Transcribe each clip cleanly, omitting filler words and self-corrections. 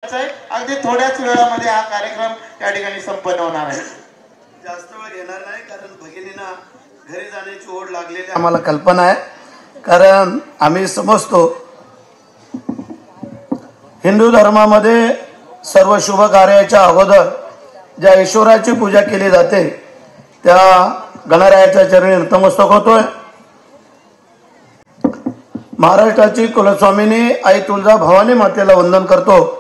अगदी थोड्याच वेळामध्ये हा कार्यक्रम या ठिकाणी संपन्न होणार आहे। जास्त वेळ घेणार नाही कारण भगिनींना घरी जाण्याची ओढ लागलेली आम्हाला कल्पना आहे। कारण आम्ही समजतो हिंदू धर्मामध्ये सर्व शुभ कार्याच्या अगोदर ज्या ईश्वराची पूजा केली जाते त्या गणरायाच्या चरणी नतमस्तक होतोय। महाराष्ट्राची कुलस्वामिनी आई तुळजा भवानी मातेला वंदन करतो।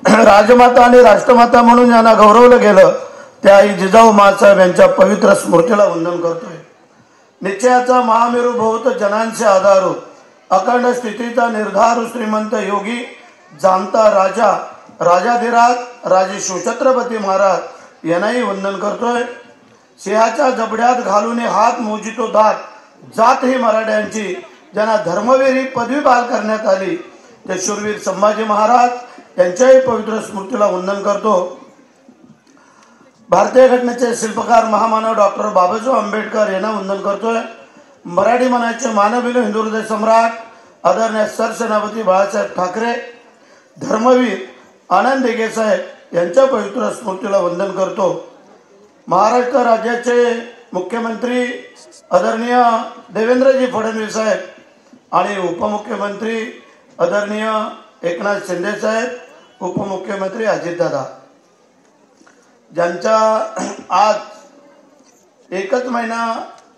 राजमाता आणि राष्ट्रमाता म्हणून ज्यांना गौरवलं गेलं त्या आई जिजाऊ माँसाहेब यांच्या पवित्र स्मृतीला वंदन करतोय। निश्चयाचा महामेरू बहुत जनांचे आधारू अखंड स्थितीचा निर्धार श्रीमंत योगी जाणता राजा राजाधिराज राजे शिवछत्रपती महाराज यांनाही वंदन करतोय। सिंहाच्या जबड्यात घालून हात मोजितो दात जात ही मराठ्यांची ज्यांना धर्मवीर ही पदवी बहाल करण्यात आली ते शूरवीर संभाजी महाराज यांच्याही पवित्र स्मृतीला वंदन करतो। भारतीय घटनेचे शिल्पकार महामानव डॉक्टर बाबासाहेब आंबेडकर यांना वंदन करतोय। मराठी मनाचे मानवविलो हिंदू हृदय सम्राट आदरणीय सरसेनापती बाळासाहेब ठाकरे धर्मवीर आनंद दिघे साहेब यांच्या पवित्र स्मृतीला वंदन करतो। महाराष्ट्र राज्याचे मुख्यमंत्री आदरणीय देवेंद्रजी फडणवीस साहेब आणि उपमुख्यमंत्री आदरणीय एकनाथ शिंदे साहेब उपमुख्यमंत्री अजितदादा ज्यांचा आज एकच महिना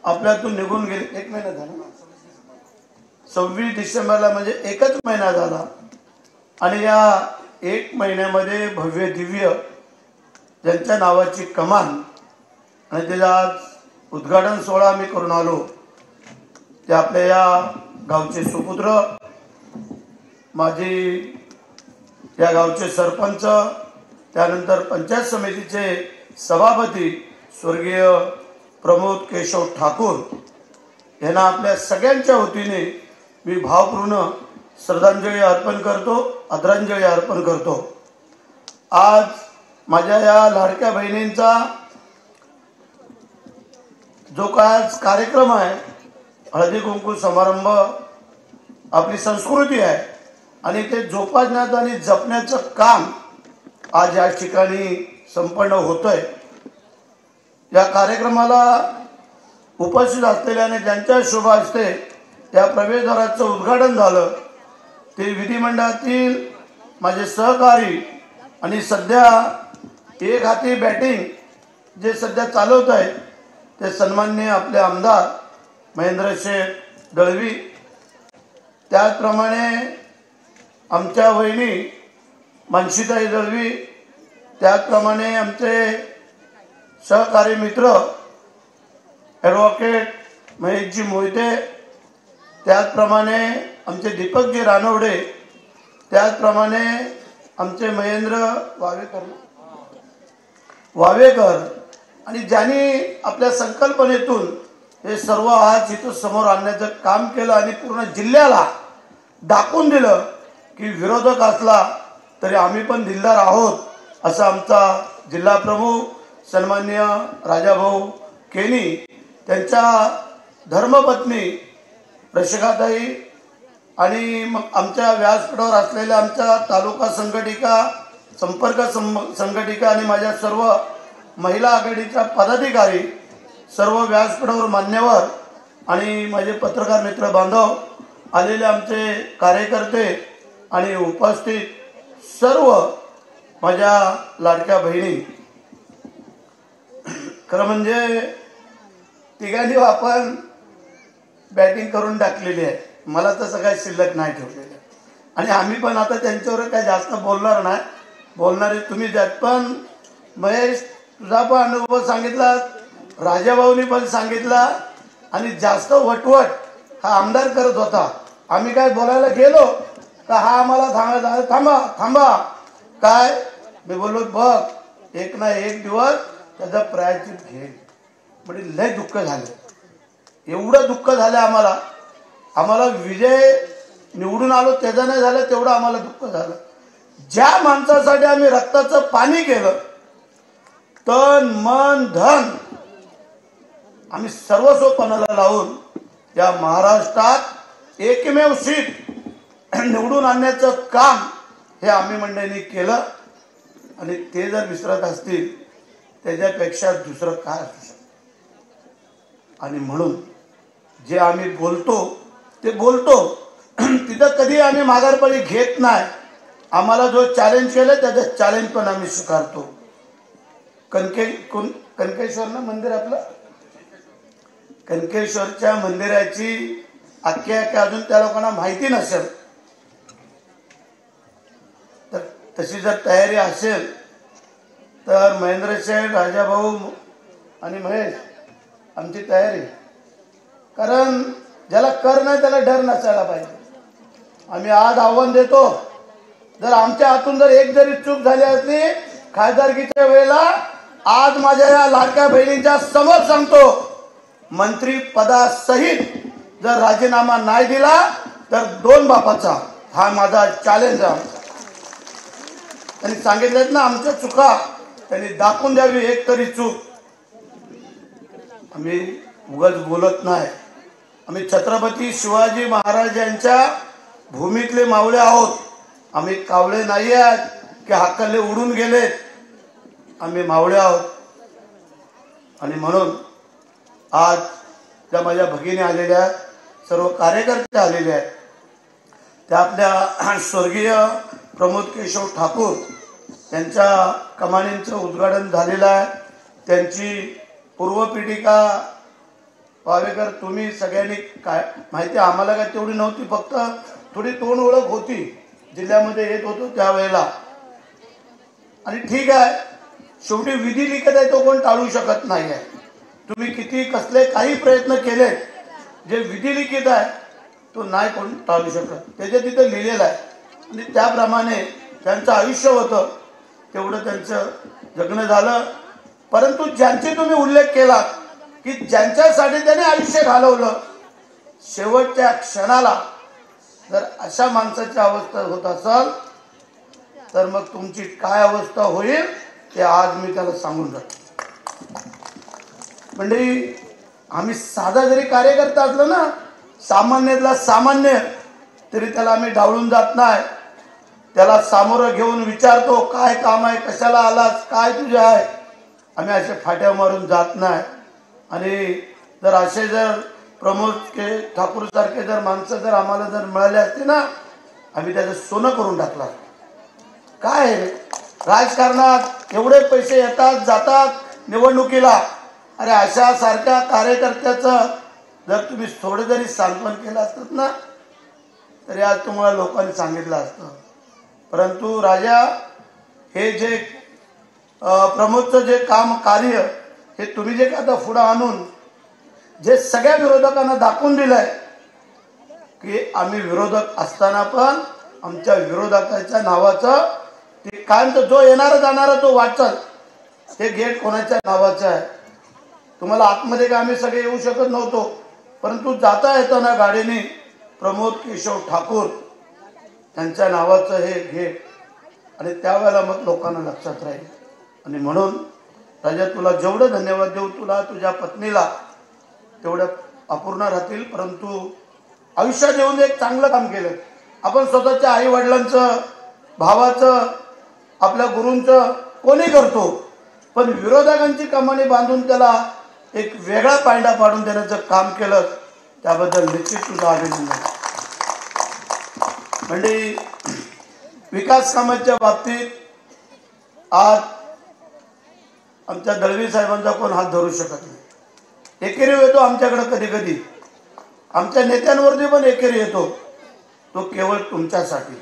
आपल्यातून निघून गेले। एक महिना झाला ना, 26 डिसेंबरला म्हणजे एकच महिना झाला आणि या एक महिन्यामध्ये भव्य दिव्य ज्यांच्या नावाची कमान आणि त्याचा आज उद्घाटन सोहळा आम्ही करून आलो ते आपल्या या गावचे सुपुत्र माझी या गावचे सरपंच त्यानंतर पंचायत समितीचे सभापती स्वर्गीय प्रमोद केशव ठाकूर यांना आपल्या सगळ्यांच्या वतीने मी भावपूर्ण श्रद्धांजली अर्पण करतो आदरांजली अर्पण करतो। आज माझ्या या लाडक्या बहिणींचा जो काय कार्यक्रम आहे हळदी कुंकू समारंभ आपली संस्कृती आहे आणि ते जोपासण्यात आणि जपण्याचं काम आज या ठिकाणी संपन्न होतंय। या कार्यक्रमाला उपस्थित असलेल्या आणि ज्यांच्या शुभ हस्ते या प्रवेशद्वाराचं उद्घाटन झालं ते विधिमंडळातील माझे सहकारी आणि सध्या एक हाती बॅटिंग जे सध्या चालवत आहे ते सन्माननीय आपले आमदार महेंद्र शेठ दळवी त्याचप्रमाणे आमच्या वहिनी मनशीताई दळवी त्याचप्रमाणे आमचे सहकारी मित्र ॲडव्होकेट महेशजी मोहिते त्याचप्रमाणे आमचे दीपकजी रानवडे त्याचप्रमाणे आमचे महेंद्र वावेकर आणि ज्यांनी आपल्या संकल्पनेतून हे सर्व आज इथं समोर आणण्याचं काम केलं आणि पूर्ण जिल्ह्याला दाखवून दिलं की विरोधक असला तरी आम्ही पण दिलदार आहोत असं आमचा जिल्हा प्रमुख सन्माननीय राजाभाऊ केनी त्यांच्या धर्मपत्नी रशिकाताई आणि मग आमच्या व्यासपीठावर असलेल्या आमच्या तालुका संघटिका संपर्क संघटिका आणि माझ्या सर्व महिला आघाडीच्या पदाधिकारी सर्व व्यासपीठावर मान्यवर आणि माझे पत्रकार मित्र बांधव आलेले आमचे कार्यकर्ते आणि उपस्थित सर्व माझ्या लाडक्या बहिणी खरं म्हणजे तिघांनी आपण बॅटिंग करून टाकलेली आहे। मला तसं काही शिल्लक नाही ठेवलेलं आणि आम्ही पण आता त्यांच्यावर काही जास्त बोलणार नाही। बोलणारे तुम्ही त्यात पण महेश तुझा पण अनुभव सांगितला राजाभाऊनी पण सांगितला आणि जास्त वटवट हा आमदार करत होता। आम्ही काय बोलायला गेलो तर हा आम्हाला थांबा थांबा काय मी बोललो बघ एक ना एक दिवस त्याचा प्रायश्चित घेईल म्हणजे लय दुःख झालं एवढं दुःख झालं आम्हाला विजय निवडून आलो त्याचं नाही झालं तेवढं आम्हाला दुःख झालं। ज्या माणसासाठी आम्ही रक्ताचं पाणी केलं तन मन धन आम्ही सर्वस्वपणाला लावून या महाराष्ट्रात एकमेव सीट निवडून आणण्याचं काम हे आम्ही मंडळींनी केलं आणि ते जर विसरत असतील त्याच्यापेक्षा दुसरं काय असू शकतं. आणि म्हणून जे आम्ही बोलतो ते बोलतो, तिथं कधी आम्ही माघारपणी घेत नाही. आम्हाला जो चॅलेंज केलं त्याचं चॅलेंज पण आम्ही स्वीकारतो. कनकेश्वर ना मंदिर आपलं, कनकेश्वरच्या मंदिराची आख्यायिका अजून त्या लोकांना माहिती नसेल, तर तशी जर तयारी असेल तर महेंद्र शेठ, राजाभाऊ आणि महेश आमची तयारी. कारण ज्याला कर नाही त्याला डर नसायला पाहिजे. आम्ही आज आव्हान देतो, जर आमच्या हातून जर एक जरी चूक झाली असली खासदारकीच्या वेळेला, आज माझ्या या लाडक्या बहिणींच्या समोर सांगतो, मंत्री पदासहित जर राजीनामा नाही दिला तर 2 बापाचा हा माझा चॅलेंज आहे. त्यांनी सांगितलेत ना आमच्या चुका, त्यांनी दाखवून द्यावी एक तरी चूक. आम्ही उगाच बोलत नाही. आम्ही छत्रपती शिवाजी महाराज यांच्या भूमीतले मावळे आहोत. आम्ही कावळे नाही आहेत की हाकले उडून गेलेत. आम्ही मावळे आहोत. आणि म्हणून आज ज्या माझ्या भगिनी आलेल्या आहेत, सर्व कार्यकर्ते आलेले आहेत, त्या आपल्या स्वर्गीय प्रमोद केशव ठाकूर यांच्या कमानींचं उद्घाटन झालेलं आहे. त्यांची पूर्वपीठिका वावेकर तुम्ही सगळ्यांनी काय माहिती, आम्हाला काय तेवढी नव्हती, फक्त थोडी तोंड ओळख होती, जिल्ह्यामध्ये येत होतो त्यावेळेला. आणि ठीक आहे, शेवटी विधी लिखित आहे तो कोण टाळू शकत नाही आहे. तुम्ही किती कसले काही प्रयत्न केले, जे विधी लिखित आहे तो नाही कोण टाळू शकत. त्याच्या तिथं लिहिलेलं आहे आणि त्याप्रमाणे त्यांचं आयुष्य होतं, तेवढं त्यांचं जगणं झालं. परंतु ज्यांचे तुम्ही उल्लेख केला की ज्यांच्यासाठी त्याने आयुष्य घालवलं, शेवटच्या क्षणाला जर अशा माणसाची अवस्था होत असेल तर मग तुमची काय अवस्था होईल ते आज मी त्याला सांगून जातो. म्हणजे आम्ही साधा जरी कार्यकर्ता असलो ना, सामान्यातला सामान्य, तरी त्याला आम्ही डावळून जात नाही. त्याला सामोरं घेऊन विचारतो काय काम आहे, कशाला आलास, काय तुझे आहे. आम्ही असे फाट्या मारून जात नाही. आणि जर असे जर प्रमोद ठाकूर सारखे जर माणसं जर आम्हाला जर मिळाले असते ना, आम्ही त्याचं सोनं करून टाकला. काय आहे राजकारणात एवढे पैसे येतात जातात निवडणुकीला. अरे अशा सारख्या कार्यकर्त्याचं जर तुम्ही थोडं जरी सांत्वन केलं असतात ना, तरी आज तुम्हाला लोकांनी सांगितलं असतं. परंतु राजा, हे जे प्रमोदचं जे काम कार्य हे तुम्ही जे का आता पुढं आणून जे सगळ्या विरोधकांना दाखवून दिलंय की आम्ही विरोधक असताना पण आमच्या विरोधकाच्या नावाचं ते कायमचं जो येणारा जाणारा तो वाटचाल, हे गेट कोणाच्या नावाचं आहे. तुम्हाला आतमध्ये का आम्ही सगळे येऊ शकत नव्हतो, परंतु जाता येताना गाडीने प्रमोद केशव ठाकूर त्यांच्या नावाचं हे गेट, आणि त्यावेळेला मग लोकांना लक्षात राहील. आणि म्हणून राजा, तुला जेवढं धन्यवाद देऊ, तुला तुझ्या पत्नीला तेवढं अपूर्ण राहतील. परंतु आयुष्यात येऊन एक चांगलं काम केलं. आपण स्वतःच्या आई वडिलांचं, भावाचं, आपल्या गुरूंचं कोणी करतो, पण विरोधकांची कमानी बांधून त्याला एक वेगळा पायंडा पाडून देण्याचं काम केलं, त्याबद्दल निश्चित तुझं अभिनंदन. म्हणजे विकास कामाच्या बाबतीत आज आमच्या दळवी साहेबांचा कोण हात धरू शकत नाही. एकेरी येतो आमच्याकडे, कधी कधी आमच्या नेत्यांवरती पण एकेरी येतो. तो केवळ तुमच्यासाठी,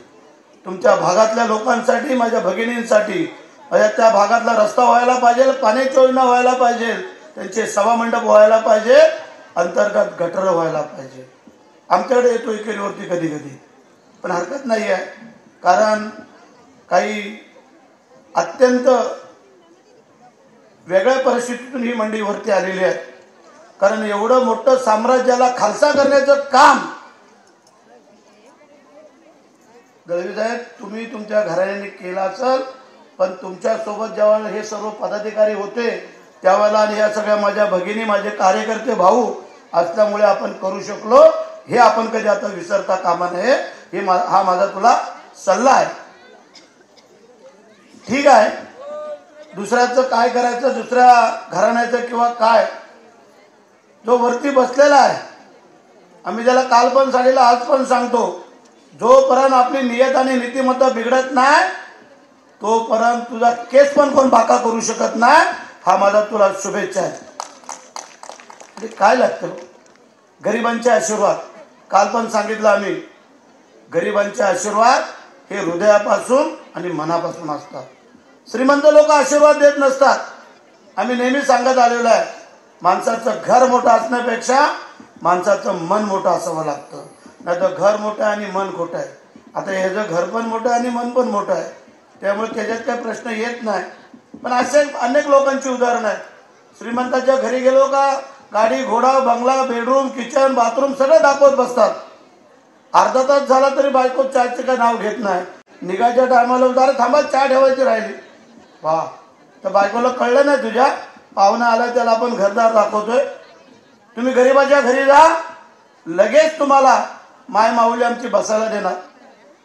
तुमच्या भागातल्या लोकांसाठी, माझ्या भगिनींसाठी. माझ्या त्या भागातला रस्ता व्हायला पाहिजे, पाण्याची योजना व्हायला पाहिजे, त्यांचे सभामंडप व्हायला पाहिजे, अंतर्गत गटर व्हायला पाहिजे. आमच्याकडे येतो एकेरीवरती कधी कधी, पण हरकत नाही आहे. कारण काही अत्यंत वेगळ्या परिस्थितीतून ही मंडळी वरती आलेली आहे. कारण एवढं मोठं साम्राज्याला खालसा करण्याचं काम दळवी साहेब तुम्ही तुमच्या घराण्याने केलं असेल, पण तुमच्या सोबत जेव्हा हे सर्व पदाधिकारी होते त्यावेळेला आणि या सगळ्या माझ्या भगिनी, माझे कार्यकर्ते भाऊ असल्यामुळे आपण करू शकलो. हे आपण कधी आता विसरता कामा नये. हा माझा तुला सल्ला आहे. ठीक आहे, दुसऱ्याचं काय करायचं, दुसऱ्या घराण्याचं किंवा काय, जो वरती बसलेला आहे, आम्ही त्याला काल पण सांगितलं, आज पण सांगतो, जोपर्यंत आपली नियत आणि नीतिमत्ता बिघडत नाही तोपर्यंत तुझा केस पण कोण बाका करू शकत नाही. हा माझा तुला शुभेच्छा आहे. म्हणजे काय लागतं, गरिबांचे आशीर्वाद. काल पण सांगितलं आम्ही, गरिबांचे आशीर्वाद हे हृदयापासून आणि मनापासून असतात. श्रीमंत लोक आशीर्वाद देत नसतात. आम्ही नेहमी सांगत आलेलो आहे, माणसाचं घर मोठं असण्यापेक्षा माणसाचं मन मोठं असावं लागतं. नाही तर घर मोठं आणि मन खोटं आहे. आता ह्याचं घर पण मोठं आणि मन पण मोठं आहे, त्यामुळे त्याच्यात काही प्रश्न येत नाही. पण असे अनेक लोकांची उदाहरणं आहेत. श्रीमंताच्या घरी गेलो का गाडी, घोडा, बंगला, बेडरूम, किचन, बाथरूम सगळं दाखवत बसतात. अर्धा तास झाला तरी बायको चहाचे काय नाव घेत नाही. निघायच्या टायमाला अरे थांबा, चहा ठेवायची राहिली. वा, तर बायकोला कळलं नाही तुझ्या पाहुणा आला त्याला आपण घरदार दाखवतोय. तुम्ही गरीबाच्या घरी जा, लगेच तुम्हाला माय माऊली आमची बसायला देणार,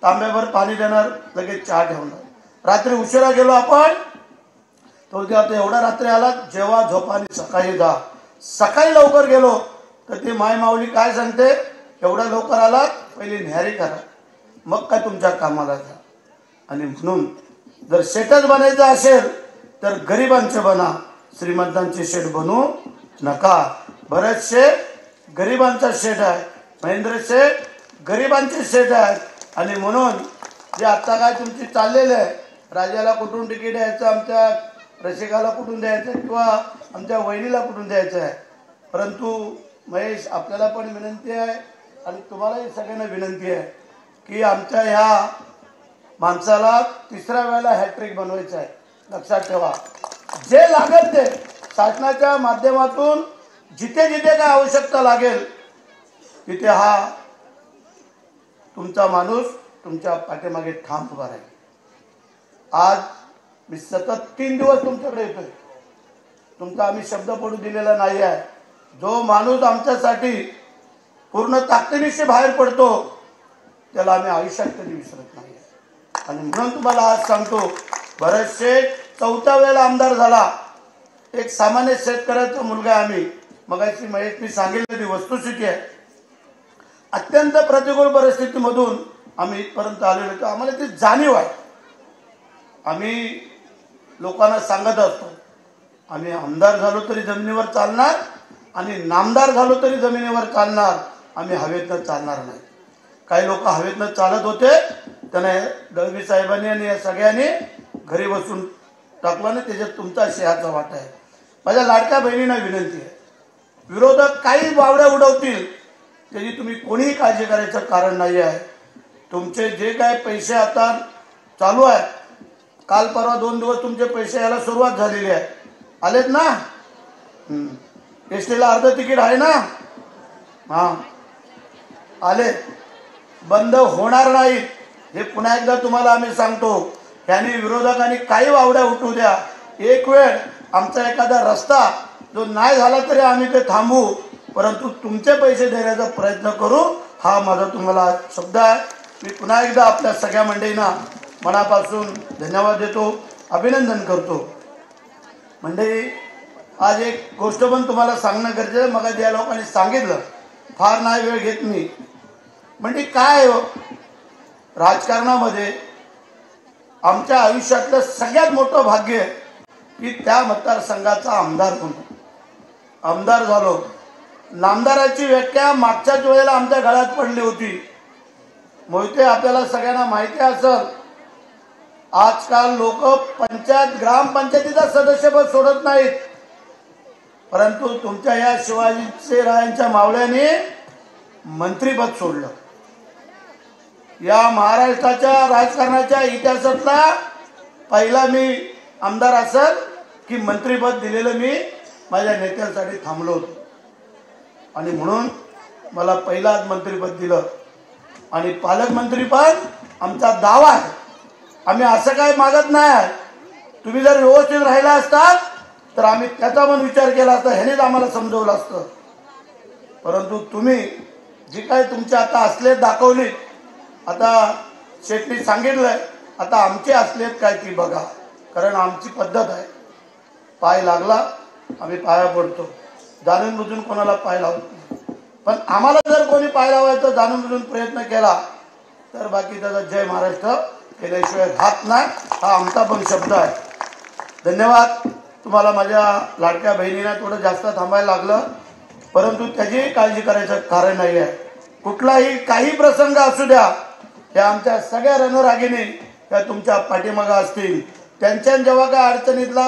तांब्याभर पाणी देणार, लगेच चहा ठेवणार. रात्री उशिरा गेलो आपण, तो आता एवढा रात्री आला, जेव्हा झोपानी सकाळी जा. सकाळी लवकर गेलो तर ती माय माऊली काय सांगते, एवढा लवकर आला, पहिली न्याहारी करा, मग काय तुमच्या कामाला जा. आणि म्हणून जर शेठच बनायचं असेल तर गरिबांचे बना, श्रीमंतांचे शेठ बनू नका. भरत शेठ गरिबांचा शेठ आहे, महेंद्र शेठ गरिबांचे शेठ आहेत. आणि म्हणून जे आत्ता काय तुमची चाललेलं आहे, राजाला कुठून तिकीट द्यायचं, आमच्या रसिकाला कुठून द्यायचं किंवा आमच्या वहिनीला कुठून द्यायचं आहे. परंतु महेश, आपल्याला पण विनंती आहे आणि तुम्हालाही सगळ्यांना विनंती आहे की आमच्या ह्या माणसाला तिसऱ्या वेळेला हॅट्रिक बनवायचं आहे. लक्षात ठेवा, जे लागेल ते शासनाच्या माध्यमातून जिथे जिथे काय आवश्यकता लागेल तिथे हा तुमचा माणूस तुमच्या पाठीमागे ठाम उभा राहील. आज मी सतत 3 दिवस तुमच्याकडे येतोय. तुमचा आम्ही शब्द पडू दिलेला नाही आहे. जो माणूस आमच्यासाठी पूर्ण ताकदीनिशी बाहेर पडतो त्याला आम्ही आयुष्यात कधी विसरत नाही. आणि म्हणून तुम्हाला आज सांगतो, भरत शेठ 4थ्या वेळेला आमदार झाला. एक सामान्य शेतकऱ्याचा मुलगा आहे आम्ही. मगाशी महेशनी सांगितलं ती वस्तुस्थिती आहे. अत्यंत प्रतिकूल परिस्थितीमधून आम्ही इथपर्यंत आलेलो होतो. आम्हाला ती जाणीव आहे. आम्ही लोकांना सांगत असतो, आम्ही आमदार झालो तरी जमिनीवर चालणार आणि नामदार झालो तरी जमिनीवर चालणार, आम्ही हवेतनं चालणार नाही. काही लोक हवेतनं चालत होते, त्यांना दळवी साहेबांनी आणि या सगळ्यांनी घरी बसून टाकलं नाही. त्याच्यात तुमचा शेहाचा वाटा आहे. माझ्या लाडक्या बहिणींना विनंती आहे, विरोधक काही बावड्या उडवतील त्याची तुम्ही कोणीही काळजी करायचं कारण नाही आहे. तुमचे जे काय पैसे आता चालू आहे, काल परवा 2 दिवस तुमचे पैसे यायला सुरुवात झालेली आहे. आलेत ना? एसटीला अर्ध तिकीट आहे ना? हां, आले. बंद होणार नाहीत. हे पुन्हा एकदा तुम्हाला आम्ही सांगतो. यांनी विरोधकांनी काही वावड्या उठू द्या. एक वेळ आमचा एखादा रस्ता जो नाही झाला तरी आम्ही ते थांबू, परंतु तुमचे पैसे देण्याचा प्रयत्न करू, हा माझा तुम्हाला शब्द आहे. मी पुन्हा एकदा आपल्या सगळ्या मंडळींना मनापासून धन्यवाद देतो, अभिनंदन करतो. मंडळी, आज एक गोष्ट पण तुम्हाला सांगणं गरजेचं आहे. मग या लोकांनी सांगितलं, फार नाही वेळ घेत मी. म्हणजे काय हो, राजकारणामध्ये आमच्या आयुष्यातलं सगळ्यात मोठं भाग्य आहे की त्या मतदारसंघाचा आमदार होणं. आमदार झालो. नामदाराची व्याख्या मागच्याच वेळेला आमच्या गळ्यात पडली होती. मोहिते, आपल्याला सगळ्यांना माहिती असेल, आजकाल लोक पंचायत ग्रामपंचायतीचा सदस्यपद सोडत नाहीत, परंतु तुमच्या या शिवाजी रायांच्या मावळ्याने मंत्रीपद सोडलं. या महाराष्ट्राच्या राजकारणाच्या इतिहासातला पहिला मी आमदार असेल की मंत्रीपद दिलेलं मी माझ्या नेत्यांसाठी थांबलो होतो. आणि म्हणून मला पहिलाच मंत्रीपद दिलं. आणि पालकमंत्रीपद आमचा दावा आहे. आम्ही असं काय मागत नाही. तुम्ही जर व्यवस्थित राहिला असतात तर आम्ही त्याचा पण विचार केला असता, ह्यानेच आम्हाला समजवलं असतं. परंतु तुम्ही जी काय तुमचे आता असलेत दाखवली, आता शेठनी सांगितलंय, आता आमचे असलेत काय ती बघा. कारण आमची पद्धत आहे, पाय लागला आम्ही पाया पडतो, जाणून बुजून कोणाला पाय लावत नाही. पण आम्हाला जर कोणी पाय लावायचा जाणून बुजून प्रयत्न केला तर बाकी त्याचा जय महाराष्ट्र केल्याशिवाय राहत नाही, हा आमचा पण शब्द आहे. धन्यवाद. तुम्हाला माझ्या लाडक्या बहिणीला थोडं जास्त थांबायला लागलं, परंतु त्याची काळजी करायचं कारण नाही आहे. कुठलाही काही प्रसंग असू द्या, या आमच्या सगळ्या रणरागिणी त्या तुमच्या पाठीमागं असतील. त्यांच्या जेव्हा काय अडचणीतला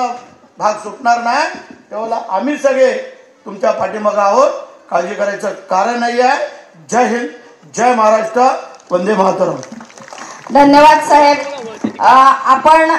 भाग सुटणार नाही तेव्हा आम्ही सगळे तुमच्या पाठीमागं आहोत, काळजी करायचं कारण नाही आहे. जय हिंद, जय महाराष्ट्र, वंदे मातरम. धन्यवाद साहेब. आपण